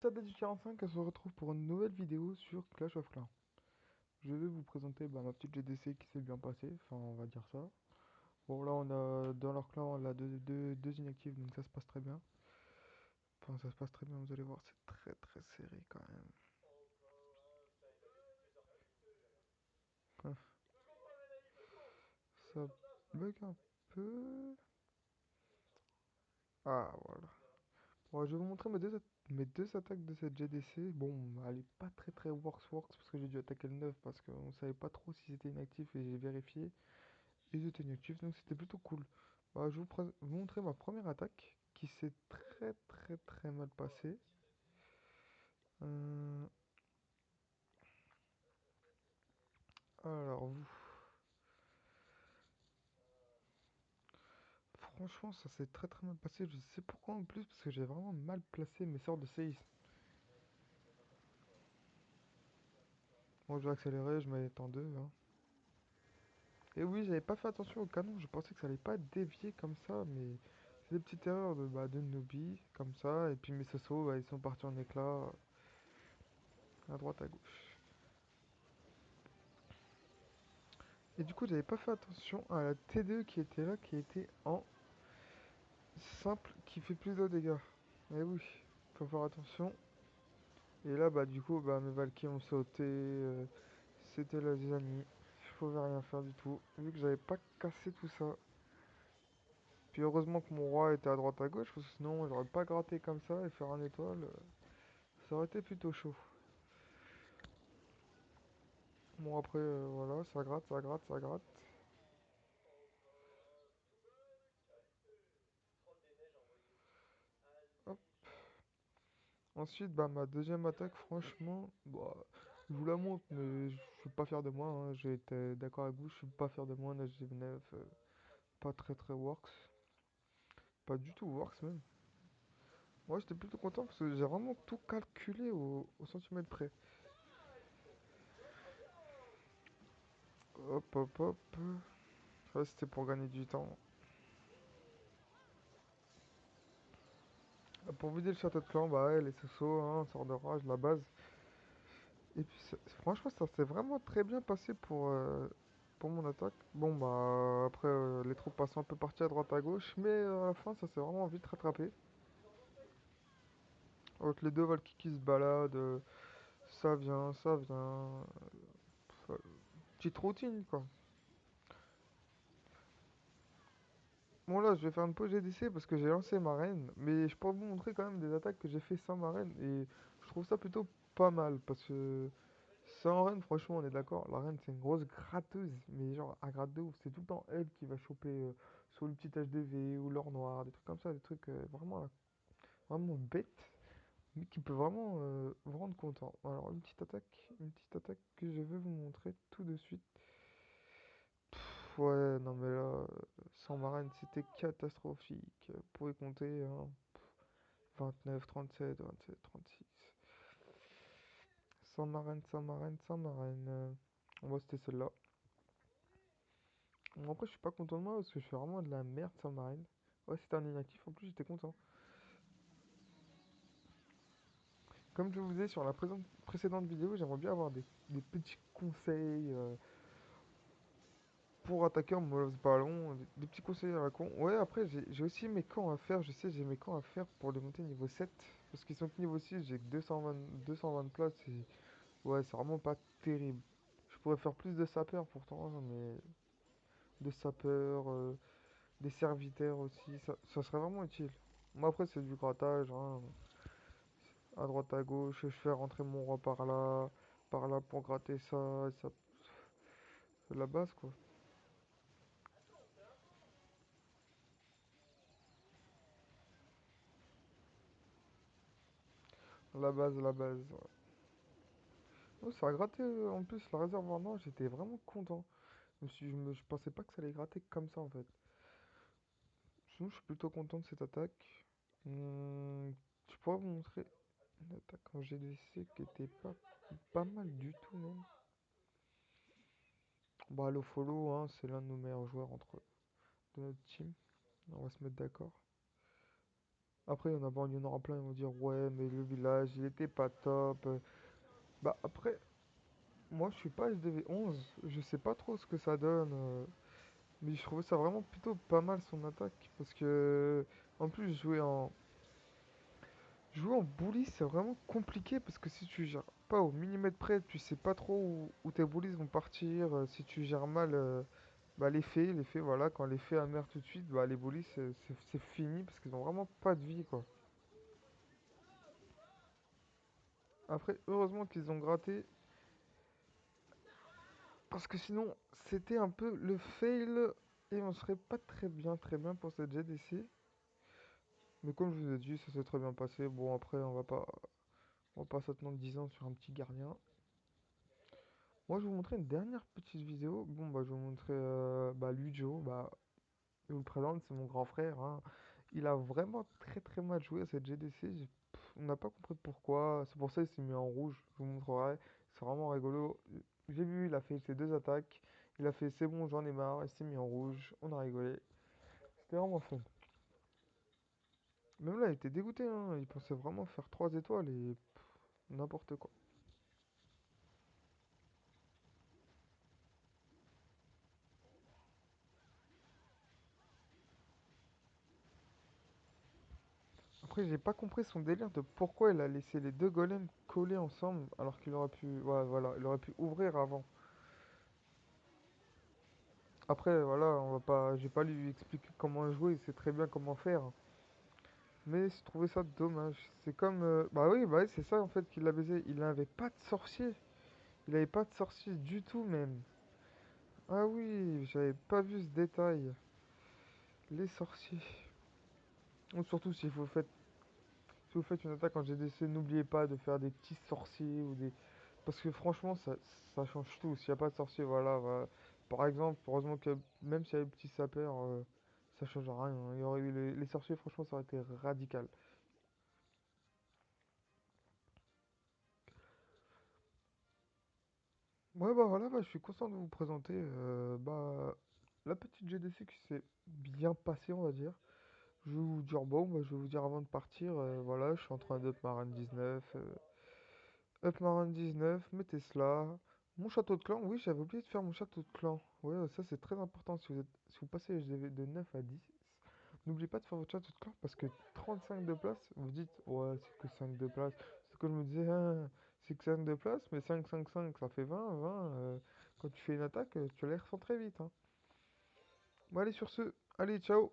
Sada du 45, elle se retrouve pour une nouvelle vidéo sur Clash of Clans. Je vais vous présenter ma petite GDC qui s'est bien passée, enfin on va dire ça. Bon là on a dans leur clan on a deux inactifs donc ça se passe très bien. Enfin ça se passe très bien, vous allez voir, c'est très très serré quand même. Hein, ça bug un peu. Ah voilà. Bon, je vais vous montrer mes deux attaques de cette GDC. Bon, elle est pas très très works parce que j'ai dû attaquer le 9 parce qu'on savait pas trop si c'était inactif et j'ai vérifié. Ils étaient inactifs, donc c'était plutôt cool. Bah, je vais vous montrer ma première attaque qui s'est très très très mal passée. Euh, alors, franchement, ça s'est très très mal passé. Je sais pourquoi en plus, parce que j'ai vraiment mal placé mes sorts de séisme. Bon, je vais accélérer, je mets en deux, hein. Et oui, j'avais pas fait attention au canon, je pensais que ça allait pas dévier comme ça, mais c'est des petites erreurs de newbie, comme ça. Et puis mes sauts, bah, ils sont partis en éclats, à droite, à gauche. Et du coup, j'avais pas fait attention à la T2 qui était là, qui était en simple, qui fait plus de dégâts. Et oui, faut faire attention. Et là, bah, du coup, bah, mes Valkyries ont sauté. C'était la zizanie. Je pouvais rien faire du tout, vu que j'avais pas cassé tout ça. Puis heureusement que mon roi était à droite à gauche, parce que sinon, j'aurais pas gratté comme ça et faire un étoile. Ça aurait été plutôt chaud. Bon, après, voilà, ça gratte, ça gratte, ça gratte. Hop. Ensuite, bah, ma deuxième attaque, franchement, bah, je vous la montre, mais je suis pas fier de moi, hein. J'ai été d'accord avec vous, je suis pas fier de moi, HG9, pas très très works. Pas du tout works même. Moi, j'étais plutôt content parce que j'ai vraiment tout calculé au centimètre près. Hop, hop, hop. Ça, c'était pour gagner du temps. Pour vider le château de clan, bah ouais, les Soso, hein, sort de rage, la base. Et puis, franchement, ça s'est vraiment très bien passé pour mon attaque. Bon, bah, après, les troupes passent un peu parties à droite à gauche, mais à la fin, ça s'est vraiment vite rattrapé. Avec les deux Valkyries qui se baladent, ça vient, ça vient. Petite routine, quoi. Bon, là, je vais faire une pause GDC parce que j'ai lancé ma reine, mais je pourrais vous montrer quand même des attaques que j'ai fait sans ma reine, et je trouve ça plutôt pas mal parce que sans reine, franchement, on est d'accord, la reine c'est une grosse gratteuse, mais genre, à gratte de ouf, c'est tout le temps elle qui va choper sur le petit HDV ou l'or noir, des trucs comme ça, des trucs vraiment bêtes, mais qui peut vraiment vous rendre content. Alors, une petite attaque que je vais vous montrer tout de suite. Ouais, non mais là, sans marraine, c'était catastrophique. Vous pouvez compter, hein. 29, 37, 27, 36. Sans marraine, sans marraine, sans marraine. Moi, c'était celle-là. Bon, après, je suis pas content de moi parce que je fais vraiment de la merde sans marraine. Ouais, c'était un inactif, en plus, j'étais content. Comme je vous disais sur la précédente vidéo, j'aimerais bien avoir des petits conseils pour attaquer en molotov ballon, des petits conseils à la con. Ouais, après, j'ai aussi mes camps à faire. Je sais, j'ai mes camps à faire pour les monter niveau 7. Parce qu'ils sont que niveau 6, j'ai que 220 places. Et ouais, c'est vraiment pas terrible. Je pourrais faire plus de sapeurs pourtant, hein, mais de sapeurs, des serviteurs aussi, ça serait vraiment utile. Moi, après, c'est du grattage, hein, à droite, à gauche. Je fais rentrer mon roi par là pour gratter ça. Et ça c'est la base, quoi. La base, la base. Ouais. Oh, ça a gratté en plus la réserve noire, j'étais vraiment content. Je pensais pas que ça allait gratter comme ça en fait. Sinon, je suis plutôt content de cette attaque. Je pourrais vous montrer une attaque en GDC qui était pas mal du tout même. Bah, Halo Follow, hein, c'est l'un de nos meilleurs joueurs de notre team. On va se mettre d'accord. Après, il y en aura plein, ils vont dire, ouais, mais le village, il était pas top. Bah, après, moi, je suis pas SDV 11, je sais pas trop ce que ça donne. Mais je trouvais ça vraiment plutôt pas mal son attaque. Parce que, en plus, jouer en bully, c'est vraiment compliqué. Parce que si tu gères pas au millimètre près, tu sais pas trop où tes bullies vont partir. Si tu gères mal bah, l'effet, voilà, quand l'effet amer tout de suite, bah, les bullies, c'est fini. Parce qu'ils ont vraiment pas de vie, quoi. Après, heureusement qu'ils ont gratté. Parce que sinon, c'était un peu le fail. Et on serait pas très bien pour cette GDC. Mais comme je vous ai dit, ça s'est très bien passé. Bon, après, on va pas s'attendre 10 ans sur un petit gardien. Moi, je vais vous montrer une dernière petite vidéo. Bon, bah, je vais vous montrer bah, lui, Joe. Bah, je vous le présente, c'est mon grand frère, hein. Il a vraiment très mal joué à cette GDC. On n'a pas compris pourquoi. C'est pour ça qu'il s'est mis en rouge. Je vous montrerai. C'est vraiment rigolo. J'ai vu, il a fait ses deux attaques. Il a fait c'est bon, j'en ai marre. Il s'est mis en rouge. On a rigolé. C'était vraiment fun. Même là, il était dégoûté, hein. Il pensait vraiment faire 3 étoiles et n'importe quoi. Après, j'ai pas compris son délire de pourquoi il a laissé les deux golems collés ensemble alors qu'il aurait pu, ouais, voilà, il aurait pu ouvrir avant. Après, voilà, on va pas, j'ai pas lui expliquer comment jouer, il sait très bien comment faire. Mais j'ai trouvé ça dommage. C'est comme, bah oui, c'est ça en fait qui l'a baisé. Il n'avait pas de sorcier. Il avait pas de sorcier du tout même. Ah oui, j'avais pas vu ce détail. Les sorciers. Ou surtout si vous faites une attaque en GDC, n'oubliez pas de faire des petits sorciers ou des. Parce que franchement, ça change tout. S'il n'y a pas de sorcier, voilà, voilà. Par exemple, heureusement que même s'il y avait le petit sapeur, ça change rien. Il y aurait eu les sorciers, franchement, ça aurait été radical. Ouais, bah voilà, bah, je suis content de vous présenter bah, la petite GDC qui s'est bien passée, on va dire. Je vais vous dire, bon, bah, je vais vous dire avant de partir, voilà, je suis en train d'up ma Reine 19. Up Marin 19, mes Tesla, mon château de clan. Oui, j'avais oublié de faire mon château de clan. Ouais, ça c'est très important si vous passez HDV de 9 à 10. N'oubliez pas de faire votre château de clan parce que 35 de place, vous dites, ouais, c'est que 5 de place. C'est ce que je me disais, ah, c'est que 5 de place, mais 5 ça fait 20 20. Quand tu fais une attaque, tu les ressens très vite, hein. Bon, allez, sur ce, allez, ciao!